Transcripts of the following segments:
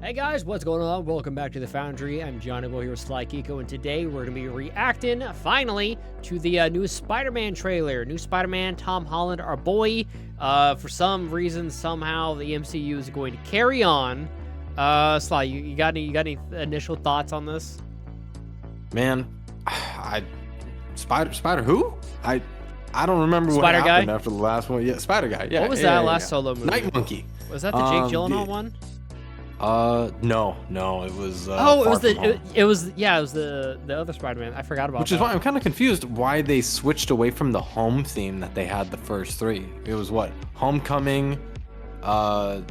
Hey guys, what's going on? Welcome back to the Foundry. I'm Johnny Boy here with Sly Geeko, and today we're going to be reacting, finally, to the new Spider-Man trailer. New Spider-Man, Tom Holland, our boy. For some reason, somehow, the MCU is going to carry on. Sly, you got any initial thoughts on this? Man, Spider who? I don't remember what happened after the last one. Yeah, Spider Guy. Yeah. What was that last solo movie? Night Monkey. Was that the Jake Gyllenhaal one? No, it was. It was the other Spider-Man. I forgot about that. Which is why I'm kind of confused why they switched away from the home theme that they had the first three. It was what? Homecoming, No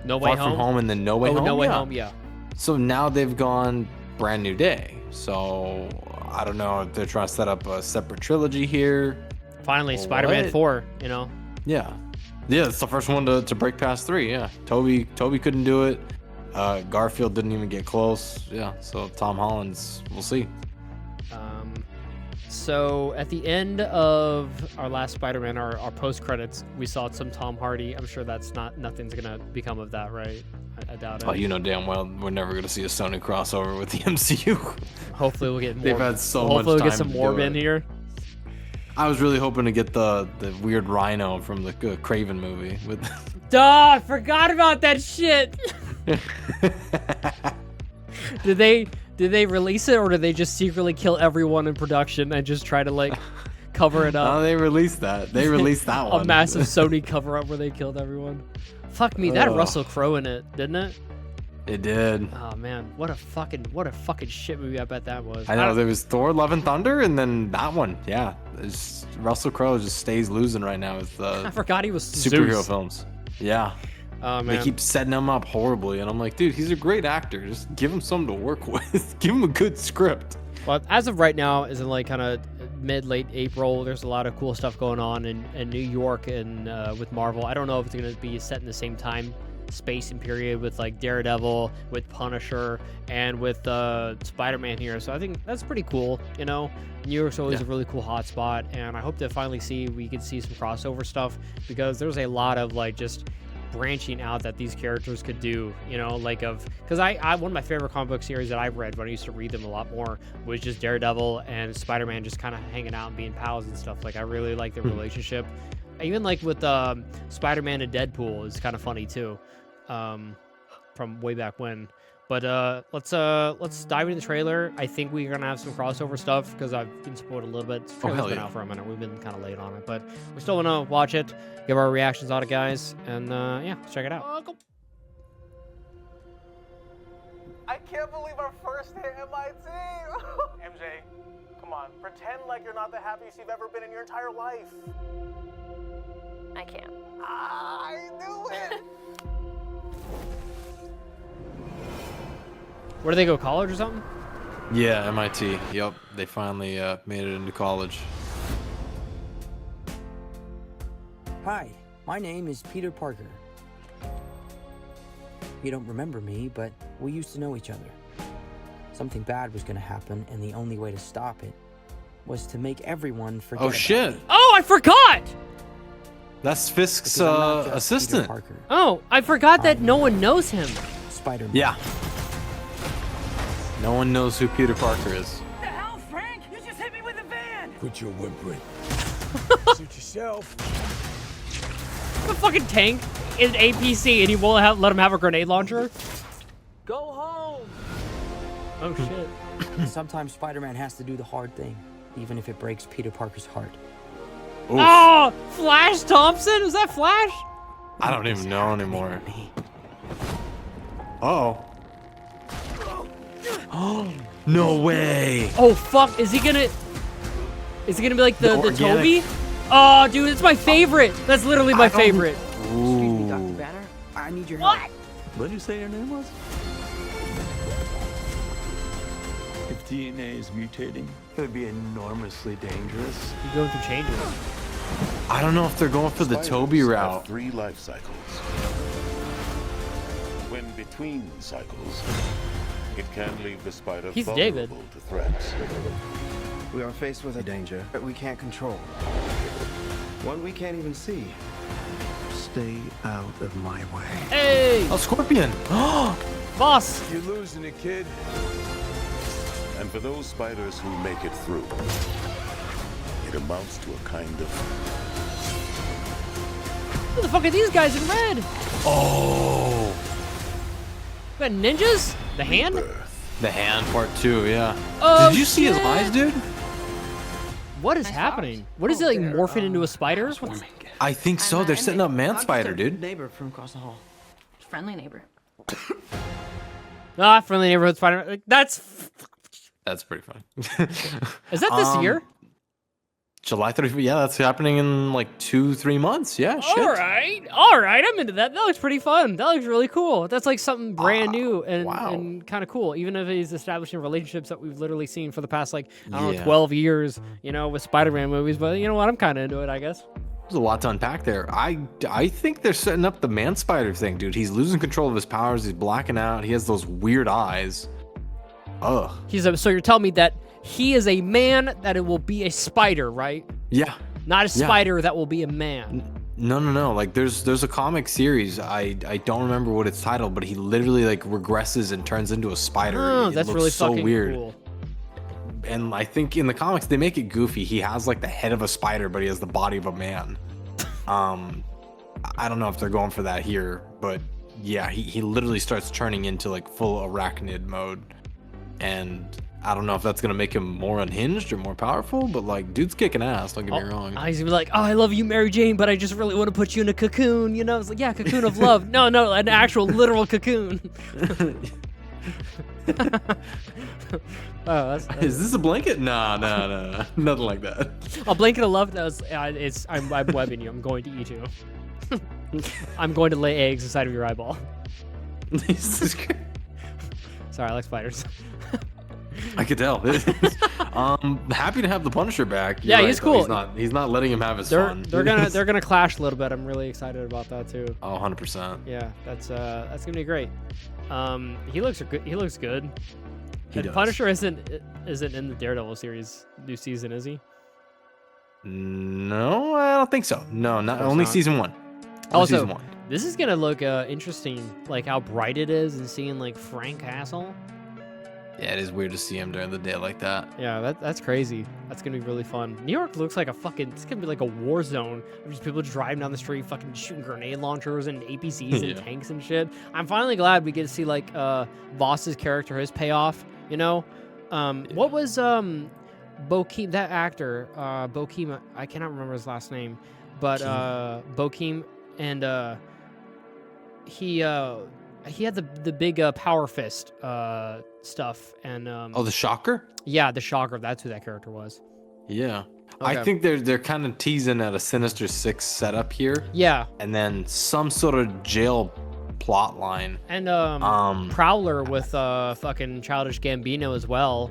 Way Far From Home, and then No Way Home. No Way Home, yeah. So now they've gone Brand New Day. So I don't know if they're trying to set up a separate trilogy here. Finally, Spider-Man 4. You know. Yeah. Yeah, it's the first one to break past 3. Yeah, Toby couldn't do it. Garfield didn't even get close. Yeah, so Tom Holland's, we'll see. So at the end of our last Spider-Man, our post credits, we saw some Tom Hardy. I'm sure nothing's gonna become of that, right? I doubt it. Oh, you know damn well we're never gonna see a Sony crossover with the MCU. Hopefully we'll get more. They've had so much time. Hopefully we'll get some more in here. I was really hoping to get the weird rhino from the Craven movie with. Duh! I forgot about that shit. Did they release it, or did they just secretly kill everyone in production and just try to like cover it up? No, they released that. They released that one. A massive Sony cover up where they killed everyone. Fuck me, that had Russell Crowe in it, didn't it? It did. Oh man, what a fucking shit movie I bet that was. I know, there was Thor: Love and Thunder, and then that one. Yeah, Russell Crowe just stays losing right now with I forgot he was superhero Zeus. Films. Yeah. Oh, man. They keep setting him up horribly, and I'm like, dude, he's a great actor. Just give him something to work with. Give him a good script. Well, as of right now, is in like kind of late April. There's a lot of cool stuff going on in New York and with Marvel. I don't know if it's going to be set in the same time space and period with like Daredevil, with Punisher, and with Spider-Man here. So I think that's pretty cool. You know, New York's always a really cool hotspot, and I hope to finally we can see some crossover stuff, because there's a lot of like just branching out that these characters could do, you know, like because I one of my favorite comic book series that I've read when I used to read them a lot more was just Daredevil and Spider-Man just kind of hanging out and being pals and stuff. Like I really like their relationship. Even like with Spider-Man and Deadpool is kind of funny too, from way back when. But let's dive into the trailer. I think we're gonna have some crossover stuff because I've been spoiled a little bit. The trailer's been out for a minute. We've been kind of late on it, but we still wanna watch it, give our reactions on it, guys, and yeah, let's check it out. I can't believe our first hit MIT. MJ, come on, pretend like you're not the happiest you've ever been in your entire life. I can't. I knew it. Where do they go, college or something? Yeah, MIT. Yep, they finally made it into college. Hi, my name is Peter Parker. You don't remember me, but we used to know each other. Something bad was going to happen, and the only way to stop it was to make everyone forget about shit. me. Oh, I forgot! That's Fisk's Because I'm not just assistant. Peter Parker. Oh, I forgot that no one knows him. Spider-Man. Yeah. No one knows who Peter Parker is. The hell, Frank? You just hit me with a van! Quit your whimpering. Suit yourself. The fucking tank is APC and he won't let him have a grenade launcher? Go home! Oh shit. Sometimes Spider-Man has to do the hard thing, even if it breaks Peter Parker's heart. Oof. Oh, Flash Thompson? Was that Flash? I don't even know anymore. Uh-oh. Oh, no way. Oh fuck, is he gonna be like the organic- Toby? Oh dude, it's my favorite. That's literally my favorite. Excuse me, Dr. Banner. I need your help. What did you say your name was? If DNA is mutating, it would be enormously dangerous. You're going through changes. I don't know if they're going for the Toby Spiders route. have 3 life cycles. When between cycles, it can leave the spider He's vulnerable David. to threats. We are faced with a danger that we can't control. One we can't even see. Stay out of my way. Hey, Oh, Scorpion. boss. You're losing it, kid. And for those spiders who make it through, it amounts to a kind of Who the fuck are these guys in red? Oh, Got ninjas? The hand? birth. the hand part 2, yeah. Oh, Did you see his shit. eyes, dude? What is happening? What is it like morphing into a spider? I think so. They're setting up Man Spider, dude. Neighbor from across the hall. Friendly neighbor. Ah, friendly neighborhood spider. Like, that's That's pretty funny. is that this year? July 30th. Yeah, that's happening in like 2-3 months. Yeah, shit. All right, I'm into that. That looks pretty fun. That looks really cool. That's like something brand new and, wow. and kind of cool. Even if he's establishing relationships that we've literally seen for the past like I don't know Yeah. 12 years, you know, with Spider-Man movies. But you know what? I'm kind of into it, I guess. There's a lot to unpack there. I think they're setting up the Man Spider thing, dude. He's losing control of his powers. He's blacking out. He has those weird eyes. Ugh. So you're telling me that he is a man that it will be a spider, right? Yeah. Not a spider that will be a man. No. Like there's a comic series. I don't remember what it's titled, but he literally like regresses and turns into a spider. Oh, It that's looks really so fucking weird. cool. And I think in the comics they make it goofy. He has like the head of a spider, but he has the body of a man. I don't know if they're going for that here, but yeah, he literally starts turning into like full arachnid mode. And I don't know if that's gonna make him more unhinged or more powerful, but like dude's kicking ass, don't get me wrong. He's gonna be like, oh, I love you, Mary Jane, but I just really want to put you in a cocoon, you know? It's like, yeah, cocoon of love. No, an actual literal cocoon. Oh, that's Is this a blanket? Nah, nothing like that. a blanket of love. That was, I'm webbing you. I'm going to eat you. I'm going to lay eggs inside of your eyeball. Sorry, I like spiders. I could tell. Happy to have the Punisher back. Yeah, You're he's right, though. cool. He's not letting him have his fun. They're gonna clash a little bit. I'm really excited about that too. Oh, 100%. Yeah, that's gonna be great. He looks good. He looks good. He And does. Punisher isn't in the Daredevil series new season, is he? No, I don't think so. No, not course only not. season 1. Only Also, season 1. this is gonna look interesting, like how bright it is, and seeing like Frank Castle. Yeah, it is weird to see him during the day like that. Yeah, that's crazy. That's gonna be really fun. New York looks like it's gonna be like a war zone. Just people driving down the street, fucking shooting grenade launchers and APCs and Yeah. tanks and shit. I'm finally glad we get to see like Voss's character, his payoff. You know, what was Bokeem, that actor, Bokeem? I cannot remember his last name, but Bokeem, and he had the big power fist stuff, and Oh, the Shocker? yeah, the Shocker. That's who that character was. Yeah. Okay. I think they're kind of teasing at a Sinister Six setup here, Yeah, and then some sort of jail plot line. and Prowler with fucking Childish Gambino as well.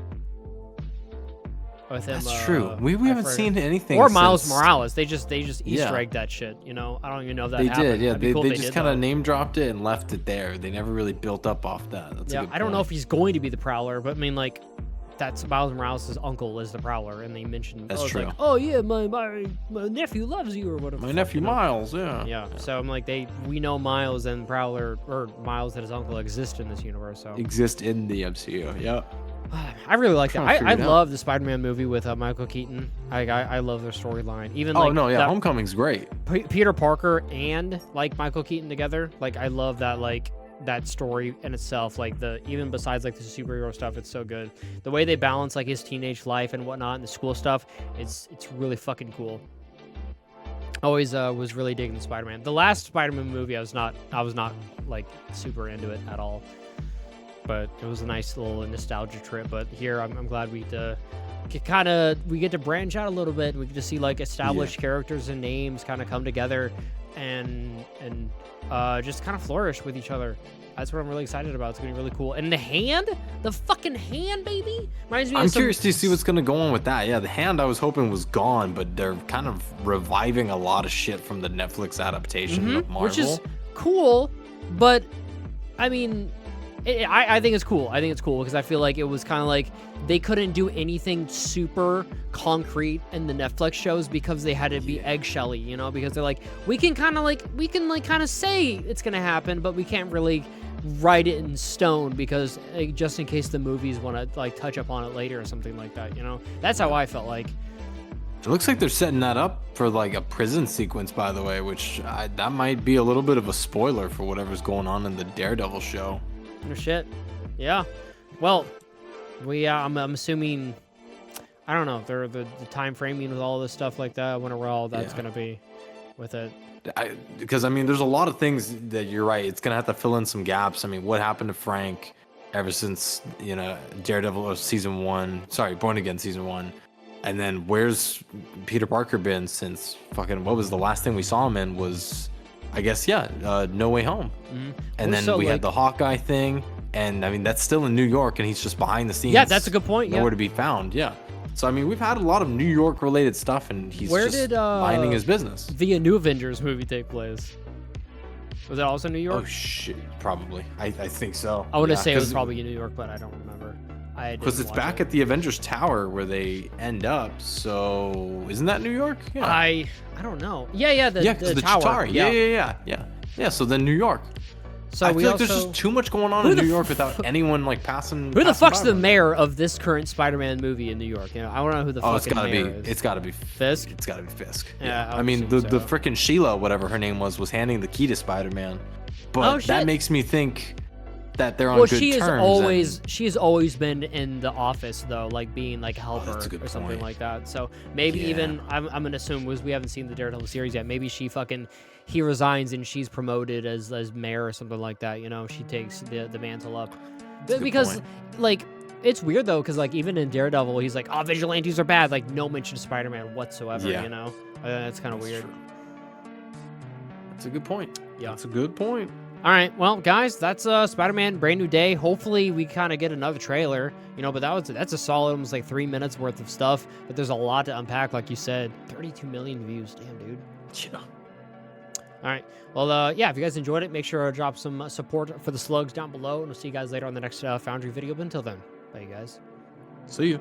With him, That's true. We I haven't forget. seen anything. Or Miles since- Morales. They just Easter Yeah. egged that shit. You know, I don't even know if that They happened. did, yeah. That'd be They, cool if they just did, kind though. of name dropped it and left it there. They never really built up off that. That's a Yeah, good I don't know point. if he's going to be the Prowler, but I mean, like, that's Miles Morales' uncle is the Prowler, and they mentioned, That's it's true. like, oh yeah, my nephew loves you or whatever. My the fuck, nephew you know? Miles, yeah. Yeah, so I'm like, we know Miles and Prowler, or Miles and his uncle exist in this universe. So Exist in the MCU. Yeah. I really like that. Trying to I figure it out. love the Spider-Man movie with Michael Keaton. I love their storyline. Even Oh like no, yeah. that- Homecoming's great. Peter Parker and like Michael Keaton together. Like I love that that story in itself. Like even besides like the superhero stuff, it's so good. The way they balance like his teenage life and whatnot and the school stuff, it's really fucking cool. Always was really digging Spider-Man. The last Spider-Man movie I was not like super into it at all. But it was a nice little nostalgia trip. But here I'm glad we get to branch out a little bit. We get to see like established characters and names kind of come together and just kind of flourish with each other. That's what I'm really excited about. It's gonna be really cool. And the fucking hand, baby, reminds me. I'm of some- curious to see what's gonna go on with that. Yeah, the hand I was hoping was gone, but they're kind of reviving a lot of shit from the Netflix adaptation of Marvel. which is cool. But I mean, I think it's cool. I think it's cool because I feel like it was kind of like they couldn't do anything super concrete in the Netflix shows because they had to be eggshelly, you know, because they're like, we can kind of say it's going to happen, but we can't really write it in stone because just in case the movies want to like touch up on it later or something like that, you know. That's how I felt like. It looks like they're setting that up for like a prison sequence, by the way, which that might be a little bit of a spoiler for whatever's going on in the Daredevil show. No shit. Yeah. Well, I'm assuming, I don't know, the time framing with all this stuff like that. I wonder where all that's gonna be with it. Because I mean, there's a lot of things that you're right. It's gonna have to fill in some gaps. I mean, what happened to Frank ever since, you know, Daredevil season 1? Sorry, Born Again season 1. And then where's Peter Parker been since fucking, what was the last thing we saw him in was, I guess, No Way Home. Mm-hmm. And then we had the Hawkeye thing. And I mean, that's still in New York and he's just behind the scenes. Yeah, that's a good point. Nowhere to be found. Yeah. So, I mean, we've had a lot of New York related stuff and he's minding his business. The New Avengers movie take place? Was it also New York? Oh, shit. Probably. I think so. I want to say it was probably in New York, but I don't remember. Because it's back at the Avengers Tower where they end up. So isn't that New York? Yeah. I don't know. Yeah, the tower. Tower. Yeah. So then New York. So I feel like there's just too much going on in New York without anyone like passing. Who the fuck's the mayor of this current Spider-Man movie in New York? You know, I want to know who the fucking mayor is. It's gotta be Fisk. It's gotta be Fisk. Yeah. I mean, the freaking Sheila, whatever her name was handing the key to Spider-Man. But that makes me think that they're on good terms. She has always been in the office though, like being like a helper or something like that. So maybe even I'm gonna assume, because we haven't seen the Daredevil series yet, maybe he resigns and she's promoted as mayor or something like that. You know, she takes the mantle up. Because like it's weird though, because like even in Daredevil, he's like, oh, vigilantes are bad. Like no mention of Spider-Man whatsoever. You know, that's kind of weird. True. That's a good point. Yeah, that's a good point. All right, well, guys, that's Spider-Man Brand New Day. Hopefully, we kind of get another trailer, you know. But that's a solid, almost like 3 minutes worth of stuff. But there's a lot to unpack, like you said. 32 million views, damn, dude. Yeah. All right, well, yeah. If you guys enjoyed it, make sure to drop some support for the slugs down below, and we'll see you guys later on the next Foundry video. But until then, bye, you guys. See you.